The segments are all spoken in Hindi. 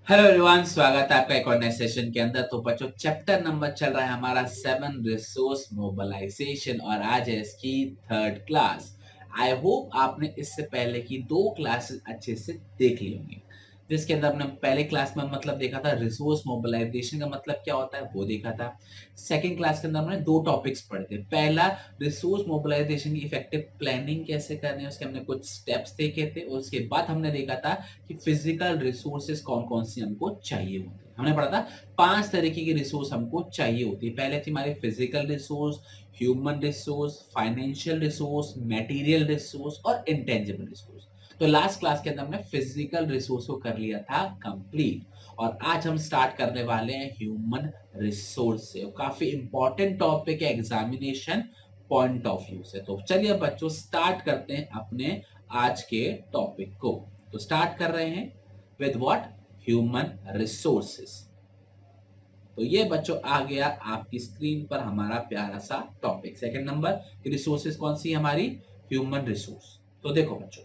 हेलो एवरीवन, स्वागत है आपका एक और नए सेशन के अंदर। तो बच्चों, चैप्टर नंबर चल रहा है हमारा 7 रिसोर्स मोबिलाइजेशन और आज है इसकी थर्ड क्लास। आई होप आपने इससे पहले की 2 क्लासेस अच्छे से देख ली होंगी, जिसके अंदर हमने पहले क्लास में मतलब देखा था रिसोर्स मोबिलाइजेशन का मतलब क्या होता है, वो देखा था। सेकंड क्लास के अंदर हमने 2 टॉपिक्स पढ़े थे। पहला, रिसोर्स मोबिलाइजेशन की इफेक्टिव प्लानिंग कैसे करनी है, उसके हमने कुछ स्टेप्स देखे थे। और उसके बाद हमने देखा था कि फिजिकल रिसोर्सेज कौन कौन सी हमको चाहिए होते हैं। हमने पढ़ा था 5 तरीके की रिसोर्स हमको चाहिए होती है। पहले थी हमारी physical resource, human resource, financial resource, material resource और इंटेंजिबल रिसोर्स। तो लास्ट क्लास के अंदर हमने फिजिकल रिसोर्स को कर लिया था कंप्लीट और आज हम स्टार्ट करने वाले हैं ह्यूमन रिसोर्स से। काफी इंपॉर्टेंट टॉपिक है एग्जामिनेशन पॉइंट ऑफ व्यू से। तो चलिए बच्चों, स्टार्ट करते हैं अपने आज के टॉपिक को। तो स्टार्ट कर रहे हैं विद व्हाट, ह्यूमन रिसोर्सेस। तो ये बच्चों आ गया आपकी स्क्रीन पर हमारा प्यारा सा टॉपिक। सेकंड नंबर रिसोर्सेस कौन सी हमारी, ह्यूमन रिसोर्स। तो देखो बच्चों,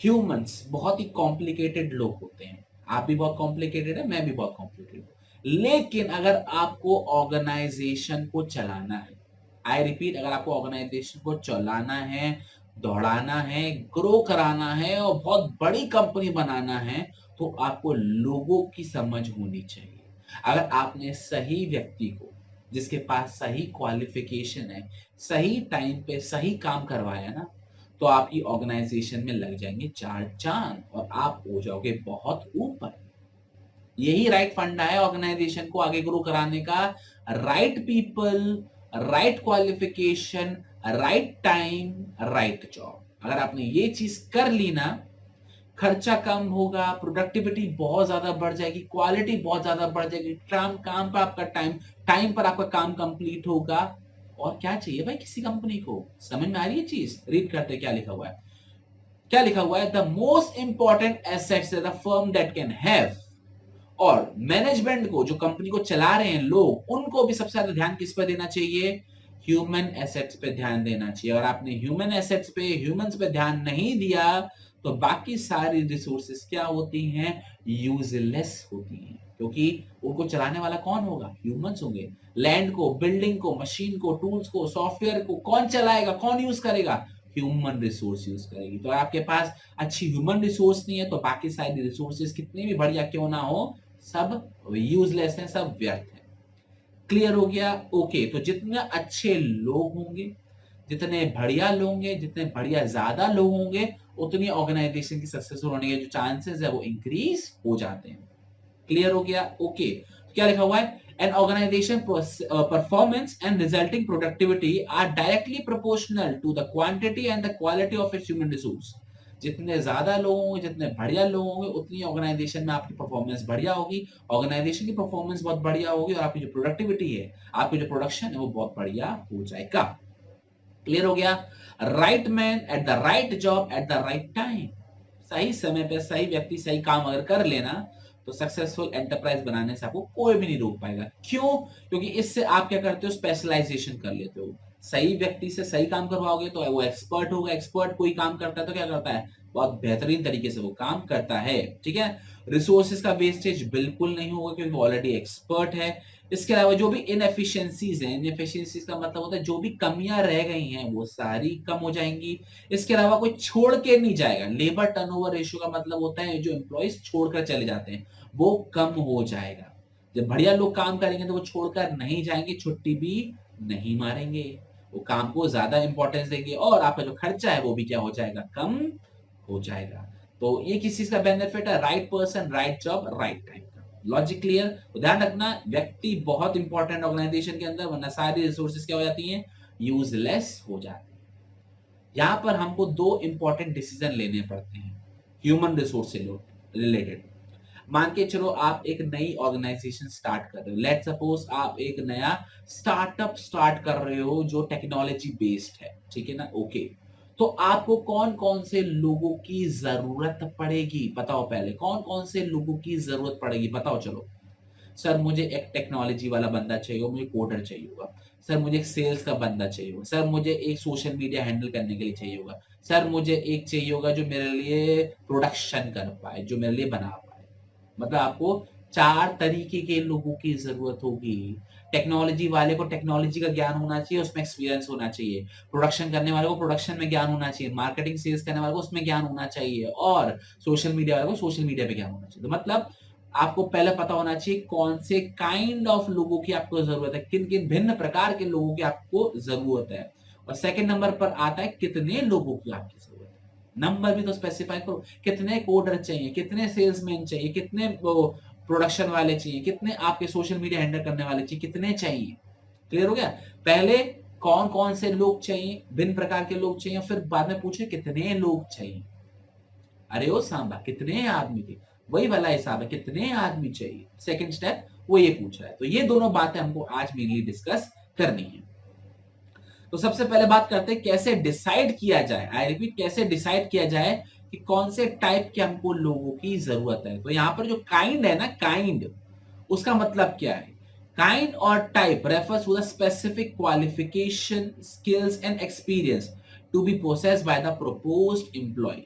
ह्यूमंस बहुत ही कॉम्प्लिकेटेड लोग होते हैं। आप भी बहुत कॉम्प्लिकेटेड है, मैं भी बहुत कॉम्प्लिकेटेड हूं। लेकिन अगर आपको ऑर्गेनाइजेशन को चलाना है, आई रिपीट, अगर आपको ऑर्गेनाइजेशन को चलाना है, दौड़ाना है, ग्रो कराना है और बहुत बड़ी कंपनी बनाना है, तो आपको लोगों की समझ होनी चाहिए। अगर आपने सही व्यक्ति को, जिसके पास सही क्वालिफिकेशन है, सही टाइम पे सही काम करवाया ना, तो आपकी ऑर्गेनाइजेशन में लग जाएंगे 4 चांद और आप हो जाओगे बहुत ऊपर। यही राइट फंडा है ऑर्गेनाइजेशन को आगे ग्रो कराने का। Right people, right qualification, right time, right job. अगर आपने ये चीज कर ली ना, खर्चा कम होगा, प्रोडक्टिविटी बहुत ज्यादा बढ़ जाएगी, क्वालिटी बहुत ज्यादा बढ़ जाएगी, काम काम पर आपका टाइम पर आपका काम कंप्लीट होगा। और क्या चाहिए भाई किसी कंपनी को, समझ में आ रही है चीज? रीड करते क्या लिखा हुआ है। क्या लिखा हुआ है, the most important assets the firm that can have. और मैनेजमेंट को, जो कंपनी को चला रहे हैं लोग, उनको भी सबसे ज्यादा ध्यान किस पर देना चाहिए, ह्यूमन एसेट्स पे ध्यान देना चाहिए। और आपने ह्यूमन एसेट्स पे, ह्यूमंस पे ध्यान नहीं दिया तो बाकी सारी रिसोर्सेस क्या होती हैं, यूजलेस होती हैं। क्योंकि उनको चलाने वाला कौन होगा, ह्यूमंस होंगे। लैंड को, बिल्डिंग को, मशीन को, टूल्स को, सॉफ्टवेयर को कौन चलाएगा, कौन यूज करेगा, ह्यूमन रिसोर्स यूज करेगी। तो आपके पास अच्छी ह्यूमन रिसोर्स नहीं है तो बाकी सारी रिसोर्सेस कितनी भी बढ़िया क्यों ना हो, सब यूजलेस है, सब व्यर्थ है। क्लियर हो गया? ओके। तो जितने अच्छे लोग होंगे, जितने बढ़िया लोग होंगे, जितने बढ़िया ज्यादा लोग होंगे, उतनी ऑर्गेनाइजेशन की सक्सेसफुल होने के जो चांसेस है वो इंक्रीज हो जाते हैं। क्लियर हो गया? ओके। क्या लिखा हुआ है, an organization performance and resulting productivity are directly proportional to the quantity and the quality of its human resource। जितने ज्यादा लोग होंगे, जितने बढ़िया लोग होंगे, उतनी ऑर्गेनाइजेशन में आपकी परफॉर्मेंस बढ़िया होगी। ऑर्गेनाइजेशन की परफॉर्मेंस बहुत बढ़िया होगी और आपकी जो प्रोडक्टिविटी है, आपकी जो प्रोडक्शन है, वो बहुत बढ़िया हो जाएगा। क्लियर हो गया? Right man at the right job at the right time. सही समय पे सही व्यक्ति सही काम अगर कर लेना, तो सक्सेसफुल एंटरप्राइज बनाने से आपको कोई भी नहीं रोक पाएगा। क्यों? क्योंकि इससे आप क्या करते हो, स्पेशलाइजेशन कर लेते हो। सही व्यक्ति से सही काम करवाओगे तो वो एक्सपर्ट होगा। एक्सपर्ट कोई काम करता है तो क्या करता है, बहुत बेहतरीन तरीके से वो काम करता है। ठीक है? रिसोर्सेज का वेस्टेज बिल्कुल नहीं होगा क्योंकि वो ऑलरेडी एक्सपर्ट है। इसके अलावा जो भी इनएफिशिएंसीज हैं, इनएफिशिएंसीज का मतलब होता है जो भी कमियां रह गई हैं वो सारी कम हो जाएंगी। इसके अलावा कोई छोड़ के नहीं जाएगा। लेबर टर्नओवर रेशियो का मतलब होता है जो एम्प्लॉइज छोड़कर चले जाते हैं वो कम हो जाएगा। जब बढ़िया लोग काम करेंगे तो वो छोड़कर नहीं जाएंगे, छुट्टी भी नहीं मारेंगे, वो काम को ज्यादा इंपॉर्टेंस देंगे और आपका जो खर्चा है वो भी क्या हो जाएगा, कम हो जाएगा। तो ये किस चीज का बेनिफिट है, right person, right job, right time का। Logic clear? तो ध्यान रखना, व्यक्ति बहुत इंपॉर्टेंट ऑर्गेनाइजेशन के अंदर, वरना सारी रिसोर्सेज क्या हो जाती हैं, यूजलेस हो जाती हैं। यहां पर हमको 2 इंपॉर्टेंट डिसीजन लेने पड़ते हैं ह्यूमन रिसोर्स से रिलेटेड। मान के चलो आप एक नई ऑर्गेनाइजेशन स्टार्ट कर रहे हो। लेट सपोज आप एक नया स्टार्टअप स्टार्ट कर रहे हो जो टेक्नोलॉजी बेस्ड है। ठीक है ना? ओके। तो आपको कौन कौन से लोगों की जरूरत पड़ेगी, बताओ। पहले कौन कौन से लोगों की जरूरत पड़ेगी बताओ। चलो, सर मुझे एक टेक्नोलॉजी वाला बंदा चाहिए होगा, मुझे कोडर चाहिए होगा। सर मुझे एक सेल्स का बंदा चाहिए होगा। सर मुझे एक सोशल मीडिया हैंडल करने के लिए चाहिए होगा। सर मुझे एक चाहिए होगा जो मेरे लिए प्रोडक्शन कर पाए, जो मेरे लिए बना पाए। मतलब आपको 4 तरीके के लोगों की जरूरत होगी। टेक्नोलॉजी वाले को टेक्नोलॉजी का ज्ञान होना चाहिए, उसमें एक्सपीरियंस होना चाहिए। प्रोडक्शन करने वाले को प्रोडक्शन में ज्ञान होना चाहिए। मार्केटिंग सेल्स करने वाले को उसमें ज्ञान होना चाहिए। और सोशल मीडिया वाले को सोशल मीडिया पे ज्ञान होना चाहिए। तो मतलब आपको पहले पता होना चाहिए कौन से काइंड ऑफ लोगों की आपको जरूरत है, किन किन भिन्न प्रकार के लोगों की आपको जरूरत है। और सेकंड नंबर पर आता है कितने लोगों की आपकी जरूरत है। नंबर भी तो स्पेसिफाई करो, कितने कोडर चाहिए, कितने सेल्समैन चाहिए, कितने प्रोडक्शन वाले चाहिए, कितने आपके सोशल मीडिया हैंडल करने वाले चाहिए, कितने चाहिए। क्लियर हो गया? पहले कौन कौन से लोग चाहिए, भिन्न प्रकार के लोग चाहिए, फिर बाद में पूछे कितने लोग चाहिए। अरे ओ सांबा कितने आदमी थे, वही वाला हिसाब है, कितने आदमी चाहिए। सेकंड स्टेप वो ये पूछ रहा है। तो ये दोनों बातें हमको आज मेनली डिस्कस करनी है। तो सबसे पहले बात करते हैं कैसे डिसाइड किया जाए। आई रिपीट, कैसे डिसाइड किया जाए कि कौन से टाइप के हमको लोगों की जरूरत है। तो यहाँ पर जो काइंड है ना, काइंड, उसका मतलब क्या है? काइंड और type refers to the specific qualification, skills and experience to be possessed by the proposed employ.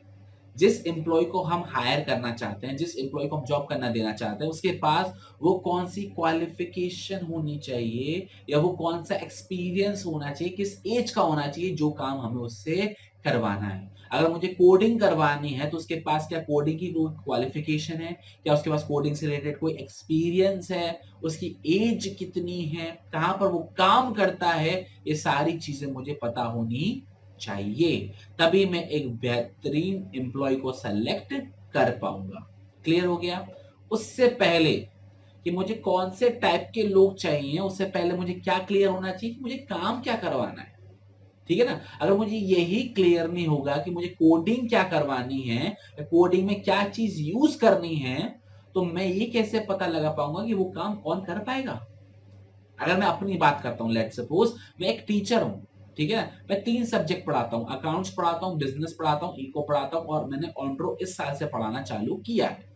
जिस एम्प्लॉय को हम हायर करना चाहते हैं, जिस एम्प्लॉय को हम जॉब करना देना चाहते हैं, उसके पास वो कौन सी क्वालिफिकेशन होनी चाहिए या वो कौन सा एक्सपीरियंस होना चाहिए, किस एज का होना चाहिए, जो काम हमें उससे करवाना है। अगर मुझे कोडिंग करवानी है तो उसके पास क्या कोडिंग की कोई क्वालिफिकेशन है, क्या उसके पास कोडिंग से रिलेटेड कोई एक्सपीरियंस है, उसकी एज कितनी है, कहां पर वो काम करता है, ये सारी चीजें मुझे पता होनी चाहिए। तभी मैं एक बेहतरीन एम्प्लॉय को सेलेक्ट कर पाऊंगा। क्लियर हो गया? उससे पहले कि मुझे कौन से टाइप के लोग चाहिए, उससे पहले मुझे क्या क्लियर होना चाहिए कि मुझे काम क्या करवाना है। ठीक है ना? अगर मुझे यही क्लियर नहीं होगा कि मुझे कोडिंग क्या करवानी है, कोडिंग में क्या चीज यूज करनी है, तो मैं ये कैसे पता लगा पाऊंगा कि वो काम कौन कर पाएगा। अगर मैं अपनी बात करता हूँ, लेट सपोज मैं एक टीचर हूँ, ठीक है, मैं 3 सब्जेक्ट पढ़ाता हूँ, अकाउंट्स पढ़ाता हूँ, बिजनेस पढ़ाता हूँ, इको पढ़ाता हूँ, और मैंने ऑन्ट्रो इस साल से पढ़ाना चालू किया है।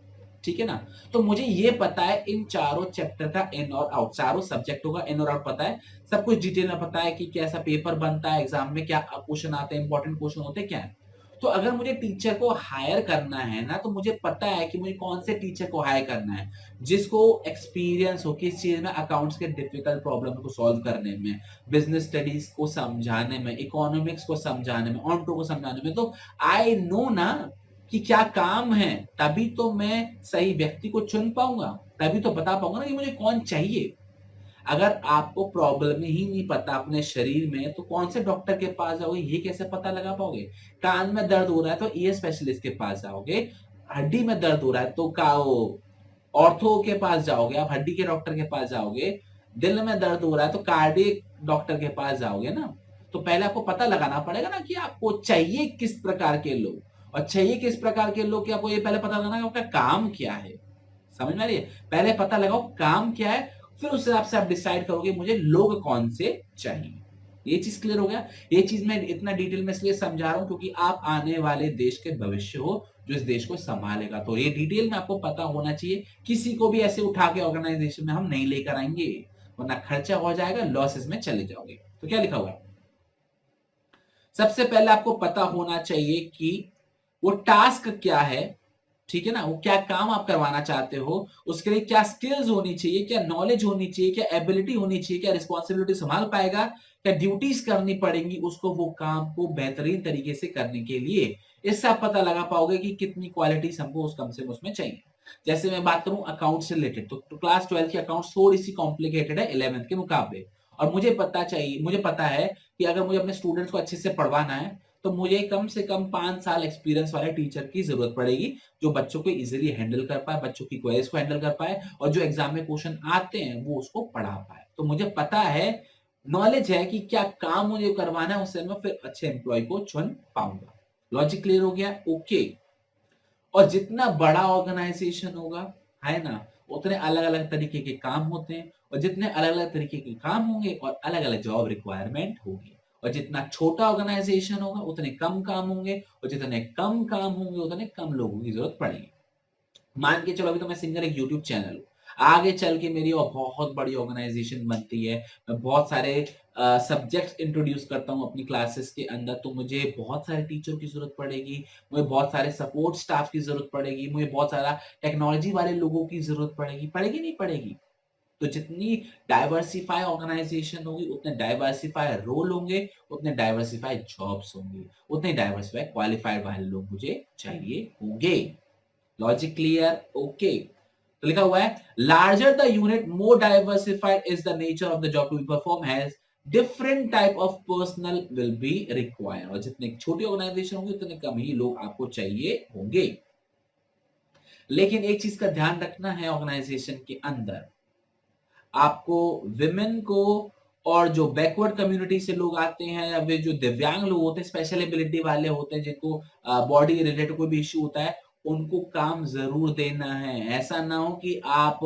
ठीक है ना? तो मुझे ये पता है इन चारों चैप्टर का इन और आउट, चारों सब्जेक्टों का इन और आउट पता है, सब कुछ डिटेल में पता है कि कैसा पेपर बनता है, एग्जाम में क्या क्वेश्चन आते हैं, इंपॉर्टेंट क्वेश्चन होते हैं क्या है। तो अगर मुझे टीचर को हायर करना है ना, तो मुझे पता है कि मुझे कौन से टीचर को हायर करना है, जिसको एक्सपीरियंस हो किस चीज में, अकाउंट्स के डिफिकल्ट प्रॉब्लम को सॉल्व करने में, बिजनेस स्टडीज को समझाने में, इकोनॉमिक्स को समझाने में, ऑन्ट्रो को समझाने में। तो आई नो ना कि क्या काम है, तभी तो मैं सही व्यक्ति को चुन पाऊंगा, तभी तो बता पाऊंगा ना कि मुझे कौन चाहिए। अगर आपको प्रॉब्लम ही नहीं पता अपने शरीर में, तो कौन से डॉक्टर के पास जाओगे, ये कैसे पता लगा पाओगे। कान में दर्द हो रहा है तो ईयर स्पेशलिस्ट के पास जाओगे, हड्डी में दर्द हो रहा है तो का ऑर्थो के पास जाओगे, आप हड्डी के डॉक्टर के पास जाओगे, दिल में दर्द हो रहा है तो कार्डियक डॉक्टर के पास जाओगे ना। तो पहले आपको पता लगाना पड़ेगा ना कि आपको चाहिए किस प्रकार के लोग, और चाहिए किस प्रकार के लोग, कि आपको ये पहले पता लगाना है आपका काम क्या है। समझ में आ रही है? पहले पता लगाओ काम क्या है, फिर उस हिसाब से आप डिसाइड करोगे मुझे लोग कौन से चाहिए। ये चीज क्लियर हो गया? ये चीज मैं इतना डिटेल में इसलिए समझा रहा हूं क्योंकि आप आने वाले देश के भविष्य हो, जो इस देश को संभालेगा। तो ये डिटेल में आपको पता होना चाहिए। किसी को भी ऐसे उठा के ऑर्गेनाइजेशन में हम नहीं लेकर आएंगे, वरना खर्चा हो जाएगा, लॉसेस में चले जाओगे। तो क्या लिखा हुआ है? सबसे पहले आपको पता होना चाहिए कि वो टास्क क्या है। ठीक है ना? वो क्या काम आप करवाना चाहते हो, उसके लिए क्या स्किल्स होनी चाहिए, क्या नॉलेज होनी चाहिए, क्या एबिलिटी होनी चाहिए, क्या रिस्पॉन्सिबिलिटी संभाल पाएगा, क्या ड्यूटीज करनी पड़ेंगी उसको वो काम को बेहतरीन तरीके से करने के लिए। इससे आप पता लगा पाओगे कि कितनी क्वालिटीज हमको उस कम से कम उसमें चाहिए। जैसे मैं बात करूं अकाउंट से रिलेटेड, तो क्लास 12 की अकाउंट थोड़ी सी कॉम्प्लिकेटेड है 11th के मुकाबले। और मुझे पता है कि अगर मुझे अपने स्टूडेंट्स को अच्छे से पढ़वाना है, तो मुझे कम से कम 5 साल एक्सपीरियंस वाले टीचर की जरूरत पड़ेगी, जो बच्चों को इजीली हैंडल कर पाए, बच्चों की क्वेरीज को हैंडल कर पाए, और जो एग्जाम में क्वेश्चन आते हैं वो उसको पढ़ा पाए। तो मुझे पता है, नॉलेज है कि क्या काम मुझे करवाना है, उससे मैं फिर अच्छे एम्प्लॉय को चुन पाऊंगा। लॉजिक क्लियर हो गया? ओके। और जितना बड़ा ऑर्गेनाइजेशन होगा, है ना, उतने अलग अलग तरीके के काम होते हैं, और जितने अलग अलग तरीके के काम होंगे और अलग अलग जॉब रिक्वायरमेंट होगी। और जितना छोटा ऑर्गेनाइजेशन होगा उतने कम काम होंगे, और जितने कम काम होंगे उतने कम लोगों की जरूरत पड़ेगी। मान के चलो अभी तो मैं सिंगर एक यूट्यूब चैनल हूँ, आगे चल के मेरी और बहुत बड़ी ऑर्गेनाइजेशन बनती है, मैं बहुत सारे सब्जेक्ट्स इंट्रोड्यूस करता हूँ अपनी क्लासेस के अंदर, तो मुझे बहुत सारे टीचर की जरूरत पड़ेगी, मुझे बहुत सारे सपोर्ट स्टाफ की जरूरत पड़ेगी, मुझे बहुत सारा टेक्नोलॉजी वाले लोगों की जरूरत पड़ेगी, पड़ेगी नहीं पड़ेगी? तो जितनी डाइवर्सिफाई ऑर्गेनाइजेशन होगी, उतने डाइवर्सिफाई रोल होंगे, उतने डाइवर्सिफाई जॉब्स होंगे, उतने डाइवर्सिफाई क्वालिफाइड वाले लोग मुझे चाहिए होंगे। Logic clear? ओके। तो लिखा हुआ है larger the unit more diversified is the nature of the job to be perform has different type of personnel will be required. और जितनी छोटी ऑर्गेनाइजेशन होगी उतने कम ही लोग आपको चाहिए होंगे। लेकिन एक चीज का ध्यान रखना है, ऑर्गेनाइजेशन के अंदर आपको विमेन को और जो बैकवर्ड कम्युनिटी से लोग आते हैं या वे जो दिव्यांग लोग होते हैं, स्पेशल एबिलिटी वाले होते हैं, जिनको बॉडी रिलेटेड कोई भी इश्यू होता है, उनको काम जरूर देना है। ऐसा ना हो कि आप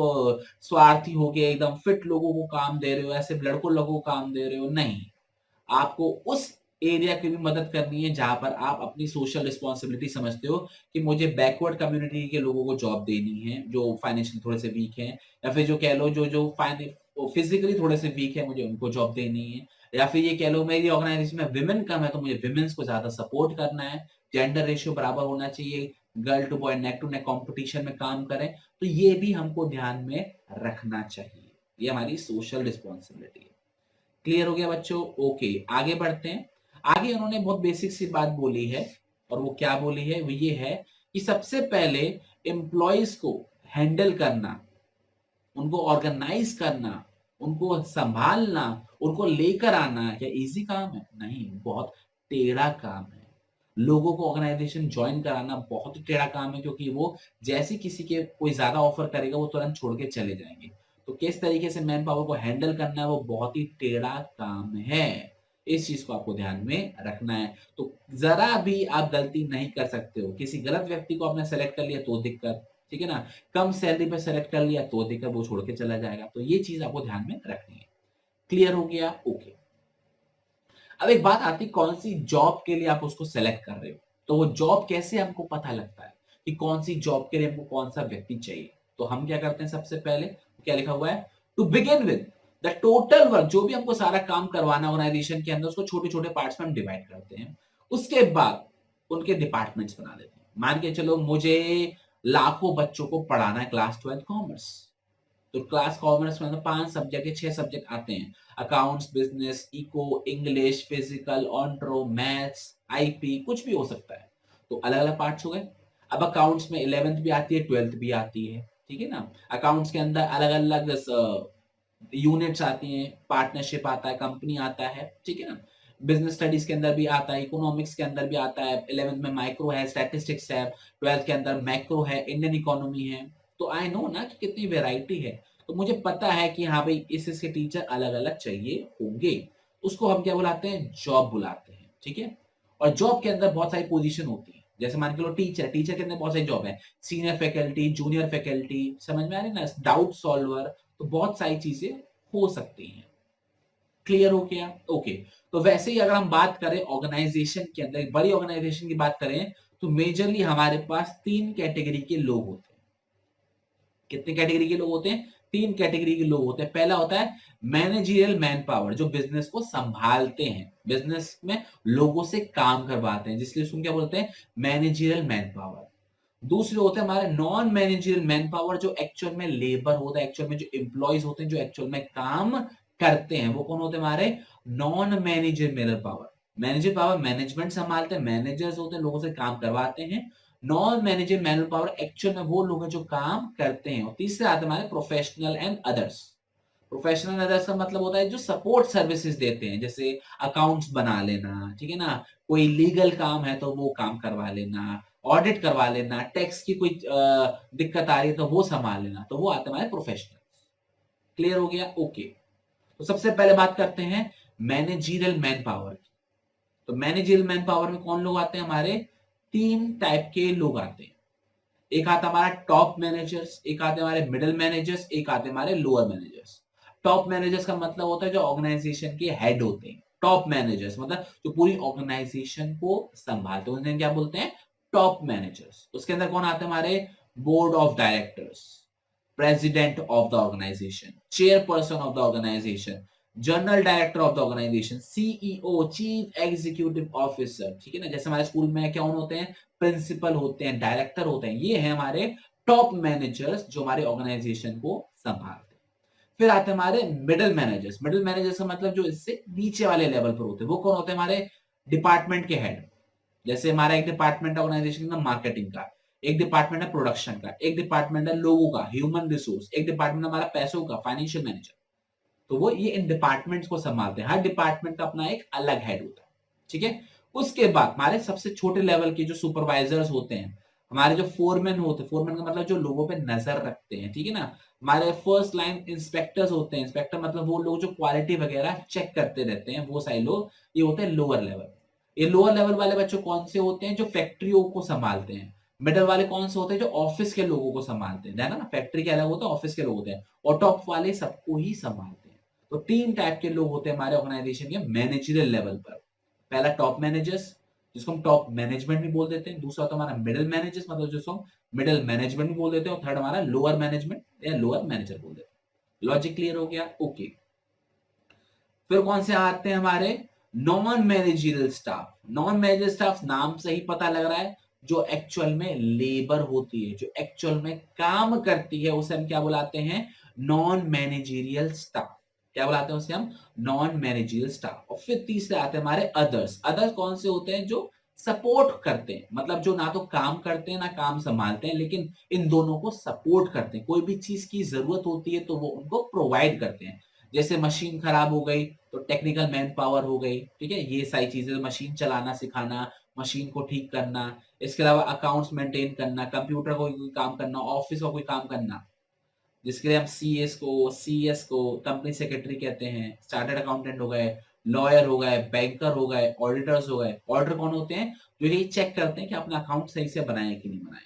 स्वार्थी हो गए एकदम फिट लोगों को काम दे रहे हो, ऐसे लड़कों लोगों को काम दे रहे हो, नहीं। आपको उस एरिया की भी मदद करनी है जहां पर आप अपनी सोशल रिस्पॉन्सिबिलिटी समझते हो कि मुझे बैकवर्ड कम्युनिटी के लोगों को जॉब देनी है, जो फाइनेंशियली थोड़े से वीक हैं, या फिर जो कह लो जो जो फिजिकली थोड़े से वीक है, मुझे उनको जॉब देनी है। या फिर ये कह लो मेरी ऑर्गेनाइजेशन में विमेन कम है, तो मुझे विमेन्स को ज्यादा सपोर्ट करना है, जेंडर रेशियो बराबर होना चाहिए, girl to boy neck to neck competition में काम करें। तो ये भी हमको ध्यान में रखना चाहिए, ये हमारी सोशल रिस्पॉन्सिबिलिटी है। क्लियर हो गया बच्चों? ओके, आगे बढ़ते हैं। आगे उन्होंने बहुत बेसिक सी बात बोली है, और वो क्या बोली है? वो ये है कि सबसे पहले एम्प्लॉयज को हैंडल करना, उनको ऑर्गेनाइज करना, उनको संभालना, उनको लेकर आना क्या इजी काम है? नहीं, बहुत टेढ़ा काम है। लोगों को ऑर्गेनाइजेशन ज्वाइन कराना बहुत ही टेढ़ा काम है, क्योंकि वो जैसे किसी के कोई ज्यादा ऑफर करेगा वो तुरंत छोड़ के चले जाएंगे। तो किस तरीके से मैन पावर को हैंडल करना है वो बहुत ही टेढ़ा काम है। इस चीज को आपको ध्यान में रखना है। तो जरा भी आप गलती नहीं कर सकते हो। किसी गलत व्यक्ति को आपने सेलेक्ट कर लिया तो दिक्कत, ठीक है ना? कम सैलरी पे सेलेक्ट कर लिया तो दिक्कत, वो छोड़ के चला जाएगा। तो ये चीज आपको ध्यान में रखनी है। क्लियर हो गया? ओके। अब एक बात आती, कौन सी जॉब के लिए आप उसको सेलेक्ट कर रहे हो, तो वो जॉब कैसे हमको पता लगता है कि कौन सी जॉब के लिए हमको कौन सा व्यक्ति चाहिए? तो हम क्या करते हैं, सबसे पहले क्या लिखा हुआ है, to begin with the total work, जो भी हमको सारा काम करवाना ऑर्गेनाइजेशन के अंदर, उसको छोटे छोटे पार्ट्स में हम डिवाइड करते हैं। उसके बाद उनके डिपार्टमेंट्स बना देते हैं। मान के चलो मुझे लाखों बच्चों को पढ़ाना है क्लास 12 कॉमर्स, तो क्लास कॉमर्स में 5 सब्जेक्ट या 6 सब्जेक्ट आते हैं, accounts, business, eco, English, physical, ऑन्ट्रो, मैथ्स, आईपी, कुछ भी हो सकता है। तो अलग अलग पार्ट्स हो गए। अब अकाउंट्स में 11th भी आती है, 12th भी आती है, ठीक है ना? अकाउंट्स के अंदर अलग अलग यूनिट्स आती हैं, पार्टनरशिप आता है, कंपनी आता है, ठीक है ना? बिजनेस स्टडीज के अंदर भी आता है, इकोनॉमिक्स के अंदर भी आता है, 11th में माइक्रो है, स्टैटिस्टिक्स है, 12th के अंदर मैक्रो है, इंडियन इकोनॉमी है। तो आई नो ना कि कितनी वेराइटी है। तो मुझे पता है कि हाँ भाई इसके टीचर अलग अलग चाहिए होंगे। उसको हम क्या बुलाते हैं? जॉब बुलाते हैं, ठीक है? और जॉब के अंदर बहुत सारी पोजीशन होती है। जैसे मान के लो टीचर, टीचर के अंदर बहुत सारी जॉब है, सीनियर फैकल्टी, जूनियर फैकल्टी, समझ में आ रही है ना? डाउट सॉल्वर, तो बहुत सारी चीजें हो सकती हैं। क्लियर हो गया? ओके। तो वैसे ही अगर हम बात करें ऑर्गेनाइजेशन के अंदर, बड़ी ऑर्गेनाइजेशन की बात करें, तो मेजरली हमारे पास 3 कैटेगरी के लोग होते हैं। कितने कैटेगरी के लोग होते हैं? 3 कैटेगरी के लोग होते हैं। पहला होता है मैनेजरियल मैन पावर, जो बिजनेस को संभालते हैं, बिजनेस में लोगों से काम करवाते हैं, जिसलिए उसको क्या बोलते हैं? Managerial man power. दूसरे होते हैं हमारे नॉन मैनेजरियल मैन पावर, जो एक्चुअल में लेबर होता है, एक्चुअल में जो एम्प्लॉयज होते हैं, जो एक्चुअल में काम करते हैं, वो कौन होते हैं? हमारे non managerial power. Manager power management संभालते हैं, मैनेजर्स होते हैं, लोगों से काम करवाते हैं। Non manager manual power actual में वो लोग हैं जो काम करते हैं। और तीसरे आते हैं हमारे professional and others. Professional and others का मतलब होता है जो सपोर्ट सर्विसेज देते हैं, जैसे अकाउंट्स बना लेना, ठीक है ना? कोई लीगल काम है तो वो काम करवा लेना, ऑडिट करवा लेना, टैक्स की कोई दिक्कत आ रही है तो वो संभाल लेना, तो वो आते हैं हमारे प्रोफेशनल। क्लियर हो गया? ओके। तो सबसे पहले बात करते हैं मैनेजरियल मैन पावर की। तो मैनेजरियल मैन पावर में कौन लोग आते हैं? हमारे 3 टाइप के लोग आते हैं। एक आता हमारा टॉप मैनेजर्स, एक आते हमारे मिडिल मैनेजर्स, एक आते हमारे लोअर मैनेजर्स। टॉप मैनेजर्स का मतलब होता है जो ऑर्गेनाइजेशन के हेड होते हैं। टॉप मैनेजर्स मतलब जो पूरी ऑर्गेनाइजेशन को संभालते हैं, उन्हें क्या बोलते हैं? Top managers. उसके अंदर कौन आते हैं? हमारे board of directors, president of the organization, chairperson of the organization, general director of the organization, CEO, chief executive officer, ठीक है ना। जैसे हमारे स्कूल में क्या होते हैं, प्रिंसिपल होते हैं, डायरेक्टर होते हैं, ये है हमारे टॉप मैनेजर्स जो हमारे ऑर्गेनाइजेशन को संभालते हैं। फिर आते हैं हमारे मिडिल मैनेजर्स। मिडिल मैनेजर्स का मतलब जो इससे नीचे वाले लेवल पर होते हैं, वो कौन होते हैं, हमारे डिपार्टमेंट के हेड। जैसे हमारा एक डिपार्टमेंट है ऑर्गेनाइजेशन का मार्केटिंग का, एक डिपार्टमेंट है प्रोडक्शन का, एक डिपार्टमेंट है लोगों का, ह्यूमन रिसोर्स, एक डिपार्टमेंट हमारा पैसों का, फाइनेंशियल मैनेजर। तो वो ये इन डिपार्टमेंट्स को संभालते हैं, हर डिपार्टमेंट का अपना एक अलग हेड होता है, ठीक है। उसके बाद हमारे सबसे छोटे लेवल के जो सुपरवाइजर्स होते हैं, हमारे जो फोरमैन होते हैं, फोरमैन का मतलब जो लोगों पे नजर रखते हैं, ठीक है ना। हमारे फर्स्ट लाइन इंस्पेक्टर्स होते हैं, इंस्पेक्टर मतलब वो लोग जो क्वालिटी वगैरह चेक करते रहते हैं, वो सारे लोग, ये होते हैं लोअर लेवल। ये लोअर लेवल वाले बच्चों कौन से होते हैं, जो फैक्ट्रियों को संभालते हैं। मिडिल वाले कौन से होते हैं, जो ऑफिस के लोगों को संभालते हैं, ना फैक्ट्री के अलग होता है, ऑफिस के लोग होते हैं। और टॉप वाले सबको ही संभालते हैं। तो तीन टाइप के लोग होते हैं हमारे ऑर्गेनाइजेशन के मैनेजरियल लेवल पर। पहला टॉप मैनेजर्स, जिसको हम टॉप मैनेजमेंट भी बोल देते हैं। दूसरा तो हमारा मिडिल मैनेजर्स, मतलब जिसको हम मिडिल मैनेजमेंट भी बोल देते हैं। और थर्ड हमारा लोअर मैनेजमेंट या लोअर मैनेजर बोल देते हैं। लॉजिक क्लियर हो गया, ओके। फिर कौन से आते हैं हमारे non managerial staff. Non managerial staff नाम से ही पता लग रहा है, जो एक्चुअल में लेबर होती है, जो एक्चुअल में काम करती है, उसे हम क्या बुलाते हैं, नॉन मैनेजरियल स्टाफ। क्या बुलाते हैं उसे हम, नॉन मैनेजरियल स्टाफ। और फिर तीसरे आते हैं हमारे अदर्स। अदर्स कौन से होते हैं, जो सपोर्ट करते हैं, मतलब जो ना तो काम करते हैं ना काम संभालते हैं, लेकिन इन दोनों को सपोर्ट करते हैं। कोई भी चीज की जरूरत होती है तो वो उनको प्रोवाइड करते हैं। जैसे मशीन खराब हो गई तो टेक्निकल मैन पावर हो गई, ठीक है। ये सारी चीजें, मशीन चलाना सिखाना, मशीन को ठीक करना, इसके अलावा अकाउंट्स मेंटेन करना, कंप्यूटर को कोई काम करना, ऑफिस का कोई काम करना, जिसके लिए हम सीएस को, सीएस को कंपनी सेक्रेटरी कहते हैं, चार्टर्ड अकाउंटेंट हो गए, लॉयर हो गए, बैंकर हो गए, ऑडिटर्स हो गए। ऑडिटर कौन होते हैं, जो ये चेक करते हैं कि अपना अकाउंट सही से बनाए कि नहीं बनाए।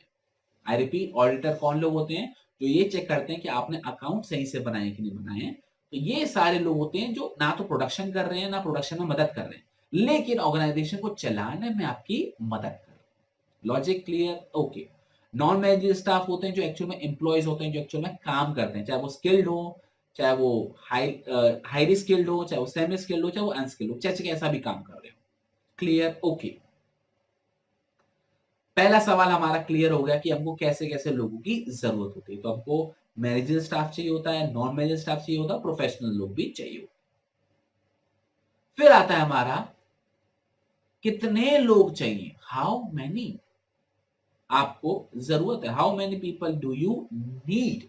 आई रिपीट, ऑडिटर कौन लोग होते हैं, जो ये चेक करते हैं कि आपने अकाउंट सही से बनाए कि नहीं बनाए। तो ये सारे लोग होते हैं जो ना तो प्रोडक्शन कर रहे हैं ना प्रोडक्शन में मदद कर रहे हैं, लेकिन ऑर्गेनाइजेशन को चलाने में आपकी मदद कर रहे हैं। Logic clear, okay. Non managerial staff होते हैं जो एक्चुअल में एम्प्लॉयज होते हैं, जो एक्चुअल में काम करते हैं, चाहे वो स्किल्ड हो, चाहे वो हाईली स्किल्ड हो, चाहे वो सेमी स्किल्ड हो, चाहे वो अनस्किल्ड हो, चाहे कैसा भी काम कर रहे हो। Clear, okay. पहला सवाल हमारा क्लियर हो गया कि हमको कैसे कैसे लोगों की जरूरत होती है। तो हमको मैनेजर स्टाफ चाहिए होता है, नॉन मैनेजर स्टाफ चाहिए होता है, प्रोफेशनल लोग भी चाहिए होता है। फिर आता है हमारा कितने लोग चाहिए, हाउ मैनी आपको जरूरत है, how many people do you need.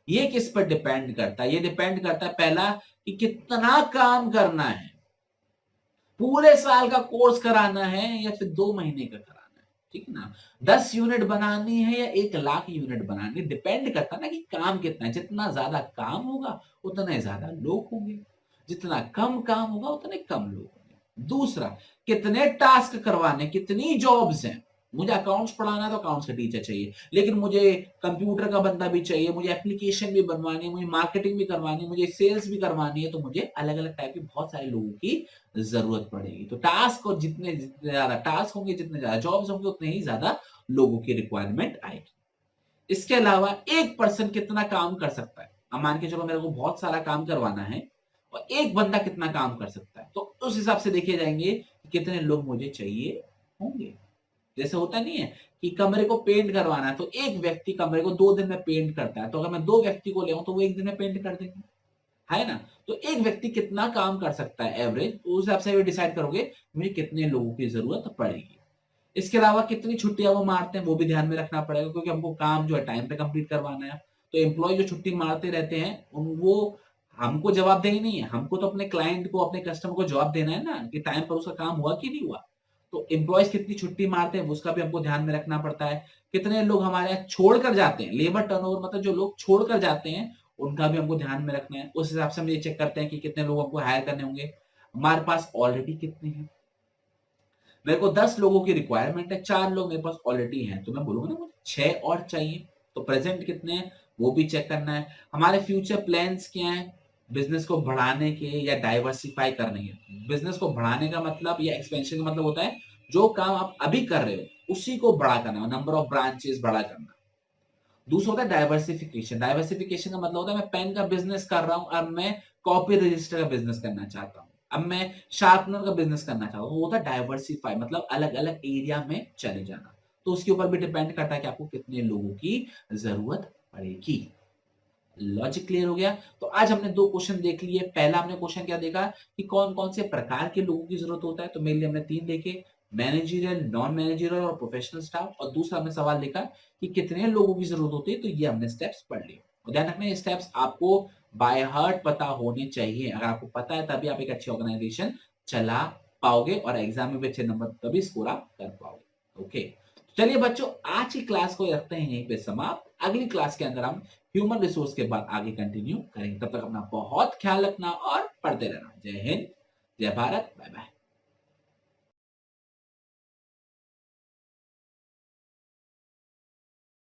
ये किस पर डिपेंड करता है, ये डिपेंड करता है पहला कि कितना काम करना है, पूरे साल का कोर्स कराना है या फिर 2 महीने का कराना है, ठीक है ना। 10 यूनिट बनानी है या 1 लाख यूनिट बनानी है, डिपेंड करता है ना कि काम कितना है। जितना ज्यादा काम होगा उतने ज्यादा लोग होंगे, जितना कम काम होगा उतने कम लोग होंगे। दूसरा, कितने टास्क करवाने, कितनी जॉब्स हैं। मुझे अकाउंट्स पढ़ाना है तो अकाउंट्स का टीचर चाहिए, लेकिन मुझे कंप्यूटर का बंदा भी चाहिए, मुझे एप्लीकेशन भी बनवानी है, मुझे मार्केटिंग भी करवानी है, मुझे सेल्स भी करवानी है। तो मुझे अलग अलग टाइप के बहुत सारे लोगों की जरूरत पड़ेगी। तो टास्क, और जितने जितने ज्यादा टास्क होंगे, जितने ज्यादा जॉब्स होंगे, उतने ही ज्यादा लोगों की रिक्वायरमेंट आएगी। इसके अलावा एक पर्सन कितना काम कर सकता है। अब मान के चलो मेरे को बहुत सारा काम करवाना है और एक बंदा कितना काम कर सकता है, तो उस हिसाब से देखे जाएंगे कि कितने लोग मुझे चाहिए होंगे। जैसे होता नहीं है कि कमरे को पेंट करवाना है, तो एक व्यक्ति कमरे को 2 दिन में पेंट करता है, तो अगर मैं 2 व्यक्ति को ले तो वो 1 दिन में पेंट कर देंगे, है ना। तो एक व्यक्ति कितना काम कर सकता है एवरेज, उस हिसाब से डिसाइड करोगे मुझे कितने लोगों की जरूरत पड़ेगी। इसके अलावा कितनी छुट्टियां वो मारते हैं वो भी ध्यान में रखना पड़ेगा, क्योंकि हमको काम जो है टाइम पे कंप्लीट करवाना है। तो एम्प्लॉय जो छुट्टी मारते रहते हैं वो हमको जवाबदेही नहीं है, हमको तो अपने क्लाइंट को, अपने कस्टमर को जवाब देना है ना कि टाइम पर उसका काम हुआ कि नहीं हुआ। तो एम्प्लॉयज कितनी छुट्टी मारते हैं उसका भी हमको ध्यान में रखना पड़ता है। कितने लोग हमारे यहाँ छोड़कर जाते हैं, लेबर टर्नओवर मतलब जो लोग छोड़कर जाते हैं उनका भी हमको ध्यान में रखना है। उस हिसाब से हम ये चेक करते हैं कि कितने लोग हमको हायर करने होंगे, हमारे पास ऑलरेडी कितने हैं। मेरे को 10 लोगों की रिक्वायरमेंट है, 4 लोग मेरे पास ऑलरेडी हैं, तो मैं बोलूंगा ना मुझे 6 और चाहिए। तो प्रेजेंट कितने हैं वो भी चेक करना है। हमारे फ्यूचर प्लान्स क्या है, बिजनेस को बढ़ाने के या डाइवर्सिफाई करने के। बिजनेस को बढ़ाने का मतलब या एक्सपेंशन का मतलब होता है जो काम आप अभी कर रहे हो उसी को बड़ा करना, नंबर ऑफ ब्रांचेस बड़ा करना। दूसरा होता है डाइवर्सिफिकेशन। डाइवर्सिफिकेशन का मतलब होता है मैं पेन का बिजनेस कर रहा हूं, अब मैं कॉपी रजिस्टर का बिजनेस करना चाहता हूँ, अब मैं शार्पनर का बिजनेस करना चाहता हूँ, वो होता है डाइवर्सिफाई, मतलब अलग अलग एरिया में चले जाना। तो उसके ऊपर भी डिपेंड करता है कि आपको कितने लोगों की जरूरत पड़ेगी। लॉजिक क्लियर हो गया? तो आज हमने 2 क्वेश्चन देख लिए। पहला हमने क्वेश्चन क्या देखा कि कौन-कौन से प्रकार के लोगों की जरूरत होता है, तो मेनली हमने 3 देखे, मैनेजरियल, नॉन मैनेजरियल और प्रोफेशनल स्टाफ। और दूसरा हमने सवाल देखा कि कितने लोगों की जरूरत होती है, तो ये हमने स्टेप्स पढ़ लिए। और ध्यान रखना, ये स्टेप्स आपको बाय हार्ट पता होने चाहिए। अगर आपको पता है तभी आप एक अच्छी ऑर्गेनाइजेशन चला पाओगे और एग्जाम में भी अच्छे नंबर तभी स्कोर आप कर पाओगे। ओके, चलिए बच्चों, आज की क्लास को रखते हैं यहीं पे समाप्त। अगली क्लास के अंदर हम ह्यूमन रिसोर्स के बाद आगे कंटिन्यू करेंगे। तब तक अपना बहुत ख्याल रखना और पढ़ते रहना। जय हिंद, जय भारत, बाय बाय।